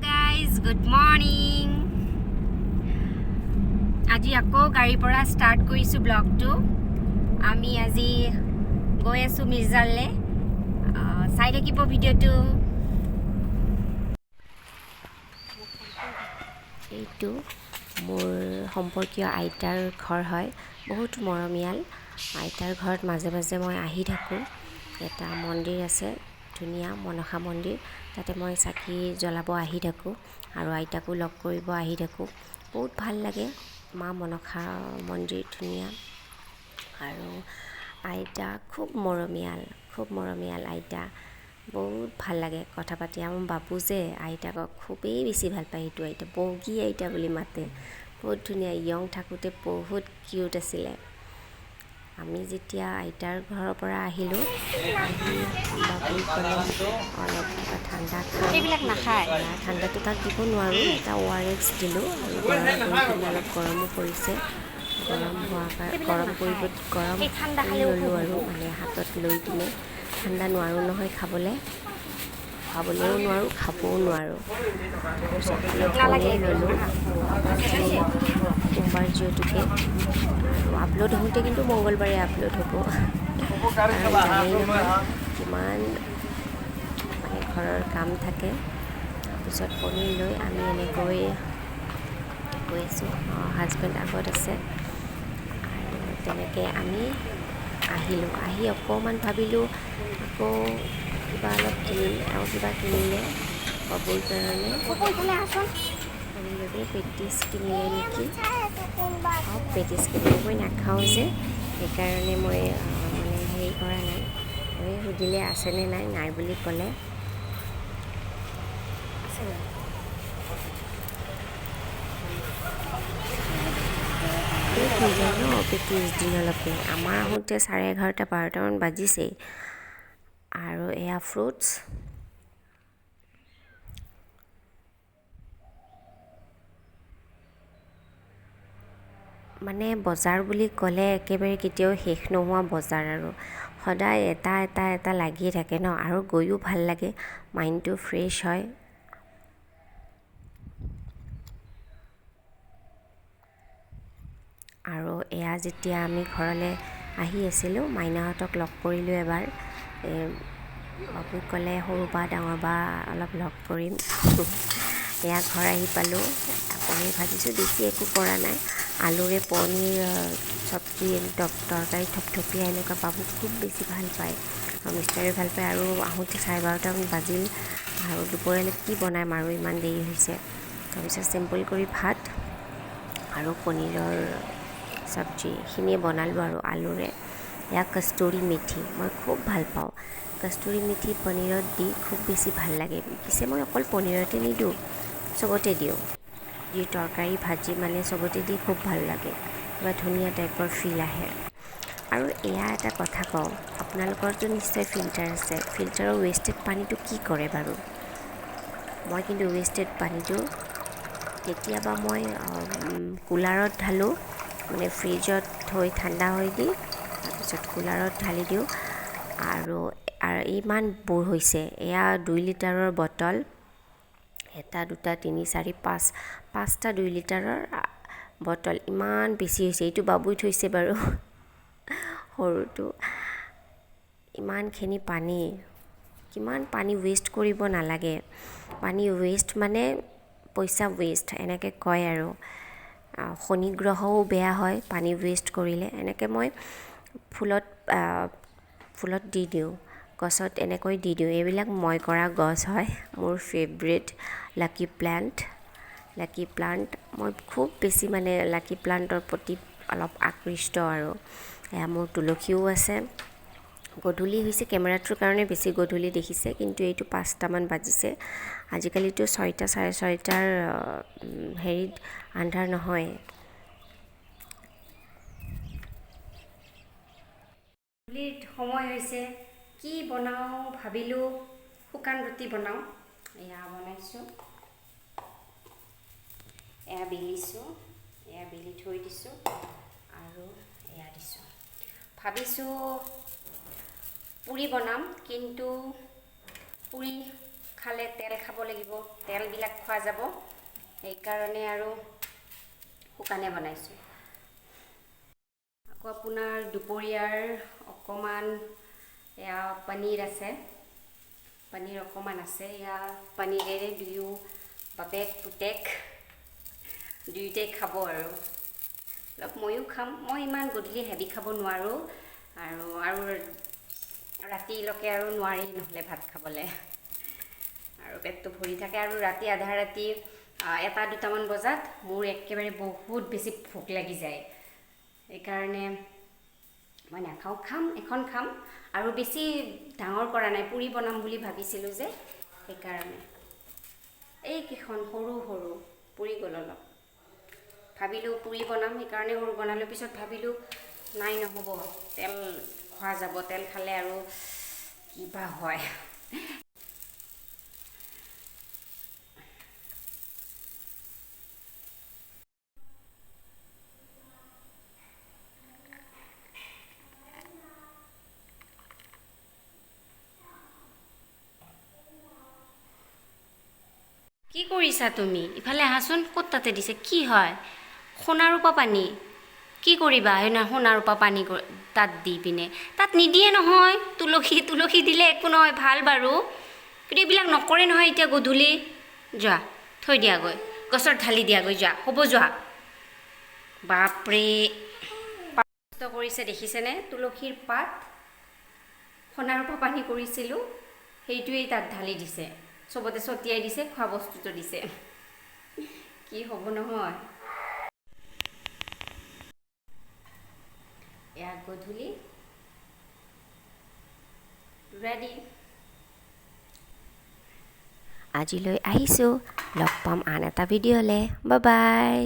guys, good morning. আজি আকৌ গাড়ীৰ পৰা ষ্টাৰ্ট কৰিছো ব্লগটো। আমি আজি গৈ আছো মিৰ্জালে। চাই থাকিব ভিডিঅ'টো। এইটো মোৰ সম্পৰ্কীয় আইতাৰ ঘৰ হয়, বহুত মৰমীয়াল। আইতাৰ ঘৰত মাজে মাজে মই আহি থাকোঁ। এটা মন্দিৰ আছে, ধুনীয়া মনসা মন্দিৰ, তাতে মই চাকি জ্বলাব আহি থাকোঁ আৰু আইতাকো লগ কৰিব আহি থাকোঁ। বহুত ভাল লাগে, মা মনসা মন্দিৰ ধুনীয়া আৰু আইতা খুব মৰমীয়াল আইতা। বহুত ভাল লাগে কথা পাতি। আমাৰ বাবু যে আইতাক খুবেই বেছি ভাল পায়। সেইটো আইতা বগী আইতা বুলি মাতে, বহুত ধুনীয়া। য়ং থাকোঁতে বহুত কিউট আছিলে। আমি যেতিয়া আইতাৰ ঘৰৰ পৰা আহিলোঁ, আহি বাবুক ক'লে অলপ কিবা ঠাণ্ডা এইবিলাক নাখায়। ঠাণ্ডাটো তাক দিব নোৱাৰোঁ, এটা ORS দিলোঁ আৰু গৰম কৰি কিনে অলপ গৰমো পৰিছে। গৰম কৰি ল'লোঁ আৰু মানে হাতত লৈ কিনে। ঠাণ্ডা নোৱাৰোঁ নহয় খাবলৈও নোৱাৰোঁ, খাবও নোৱাৰোঁ। তাৰপিছত কণী ল'লোঁ সোমবাৰ যিহেতুকে, আৰু আপলোড হওঁতে কিন্তু মংগলবাৰে আপলোড হ'ব। আৰু জানেই নহয় কিমান মানে ঘৰৰ কাম থাকে। তাৰপিছত পনীৰ লৈ আমি এনেকৈ গৈ আছোঁ। হাজবেণ্ড আগত আছে আৰু তেনেকৈ আমি আহিলোঁ। আহি অকণমান ভাবিলোঁ আকৌ কিবা অলপ কিনিম, আৰু কিবা কিনিলে বাবুৰ কাৰণে। পেটিছ কিনিলে নেকি? পেটিছ কিনিলে। মই নাখাওঁ যে, সেইকাৰণে মই মানে হেৰি কৰা নাই। মই সুধিলে আছেনে নাই বুলি ক'লে। হৈ যায় ন পেটিছ দিনলৈকে। আমাৰ আহোঁতে 11:30 12টামান বাজিছেই। আৰু এয়া ফ্ৰুটছ, মানে বজাৰ বুলি ক'লে একেবাৰে কেতিয়াও শেষ নোহোৱা বজাৰ আৰু সদায় এটা লাগিয়ে থাকে ন। আৰু গৈও ভাল লাগে, মাইণ্ডটো ফ্ৰেছ হয়। আৰু এয়া যেতিয়া আমি ঘৰলৈ আহি আছিলোঁ, মাইনাহঁতক লগ কৰিলোঁ এবাৰ। বাবুক ক'লে সৰু বা ডাঙৰ বা অলপ লগ কৰিম। এয়া ঘৰ আহি পালোঁ। পনীৰ ভাজিছোঁ, বেছি একো কৰা নাই। আলুৰে পনীৰ চব্জি, তৰকাৰী থপথপীয়া এনেকুৱা বাবুক খুব বেছি ভাল পায় আৰু মিষ্টাৰে ভাল পায়। আৰু আহোঁতে 12:30মান বাজিল আৰু দুপৰীয়ালৈ কি বনাম আৰু ইমান দেৰি হৈছে। তাৰপিছত চিম্পল কৰি ভাত আৰু পনীৰৰ চব্জি এইখিনিয়ে বনালোঁ আৰু আলুৰে। এয়া কষ্টুৰি মেথি, মই খুব ভাল পাওঁ। কষ্টুৰি মেথি পনীৰত দি খুব বেছি ভাল লাগে। পিছে মই অকল পনীৰতে নিদিওঁ, চবতে দিওঁ। যি তৰকাৰী ভাজি মানে চবতে দি খুব ভাল লাগে, কিবা ধুনীয়া টাইপৰ ফিল আহে। আৰু এয়া এটা কথা কওঁ, আপোনালোকৰতো নিশ্চয় ফিল্টাৰ আছে। ফিল্টাৰৰ ৱেষ্টেড পানীটো কি কৰে বাৰু? মই কিন্তু ৱেষ্টেড পানীটো কেতিয়াবা মই কুলাৰত ঢালোঁ, মানে ফ্ৰিজত থৈ ঠাণ্ডা হৈ দি তাৰপিছত কুলাৰত ঢালি দিওঁ। আৰু ইমান বোৰ হৈছে। এয়া 2 লিটাৰৰ বটল, 1 2 3 4 5 5টা 2 লিটাৰৰ বটল, ইমান বেছি হৈছে। এইটো বাবুই থৈছে বাৰু, সৰুটো। ইমানখিনি পানী, কিমান পানী ৱেষ্ট কৰিব নালাগে। পানী ৱেষ্ট মানে পইচা ৱেষ্ট এনেকৈ কয় আৰু। শনি গ্ৰহও বেয়া হয় পানী ৱেষ্ট কৰিলে। এনেকৈ মই ফুলত দি দিওঁ, গছত এনেকৈ দি দিওঁ। এইবিলাক মই কৰা গছ হয়, মোৰ ফেভৰেট লাকি প্লাণ্ট। মই খুব বেছি মানে লাকি প্লাণ্টৰ প্ৰতি অলপ আকৃষ্ট আৰু। এয়া মোৰ তুলসীও আছে। গধূলি হৈছে, কেমেৰাটোৰ কাৰণে বেছি গধূলি দেখিছে, কিন্তু এইটো 5টামান বাজিছে। আজিকালিতো 6টা 6:30টাৰ হেৰিত আন্ধাৰ নহয়। সময় হৈছে, কি বনাওঁ ভাবিলোঁ, শুকান ৰুটি বনাওঁ। এয়া বনাইছোঁ, এয়া বেলিছোঁ, এয়া বেলি থৈ দিছোঁ আৰু এয়া দিছোঁ। ভাবিছোঁ পুৰি বনাম, কিন্তু পুৰি খালে তেল খাব লাগিব, তেলবিলাক খোৱা যাব, সেইকাৰণে আৰু শুকানে বনাইছোঁ। আকৌ আপোনাৰ দুপৰীয়াৰ অকণমান এয়া পনীৰ আছে, পনীৰ অকণমান আছে, এয়া পনীৰেৰে দুয়ো বাপেক পুতেক দুয়োটাই খাব আৰু অলপ ময়ো খাম। মই ইমান গধূলি হেভি খাব নোৱাৰোঁ, আৰু ৰাতিলৈকে আৰু নোৱাৰি নহ'লে ভাত খাবলৈ, আৰু পেটটো ভৰি থাকে। আৰু ৰাতি আধা ৰাতি 1-2টামান বজাত মোৰ একেবাৰে বহুত বেছি ভোক লাগি যায়, সেইকাৰণে মই নাখাওঁ। এখন খাম, আৰু বেছি ডাঙৰ কৰা নাই, পুৰি বনাম বুলি ভাবিছিলোঁ যে, সেইকাৰণে এইকেইখন সৰু সৰু পুৰি গ'ল অলপ। ভাবিলোঁ পুৰি বনাম, সেইকাৰণে সৰু বনালোঁ। পিছত ভাবিলোঁ নাই, নহ'ব, তেল খোৱা যাব, তেল খালে আৰু কিবা হয়। কি কৰিছা তুমি? ইফালে আহাচোন। ক'ত তাতে দিছে? কি হয়? সোণা ৰূপা পানী কি কৰিবা? সোণা ৰূপা পানী তাত দি পিনে, তাত নিদিয়ে নহয়। তুলসী দিলে একো নহয়, ভাল বাৰু, কিন্তু এইবিলাক নকৰে নহয়। এতিয়া গধূলি যোৱা, থৈ দিয়াগৈ, গছত ঢালি দিয়াগৈ, যোৱা, হ'ব, যোৱা। বাপৰে, কষ্ট কৰিছে দেখিছেনে? তুলসীৰ পাত সোণা ৰূপা পানী কৰিছিলোঁ, সেইটোৱেই তাত ঢালি দিছে, চবতে ছটিয়াই দিছে, খোৱা বস্তুটো দিছে। কি হ'ব নহয়। এয়া গধূলি ৰেডি। আজিলৈ আহিছোঁ, লগ পাম আন এটা ভিডিঅ'লৈ। Bye bye.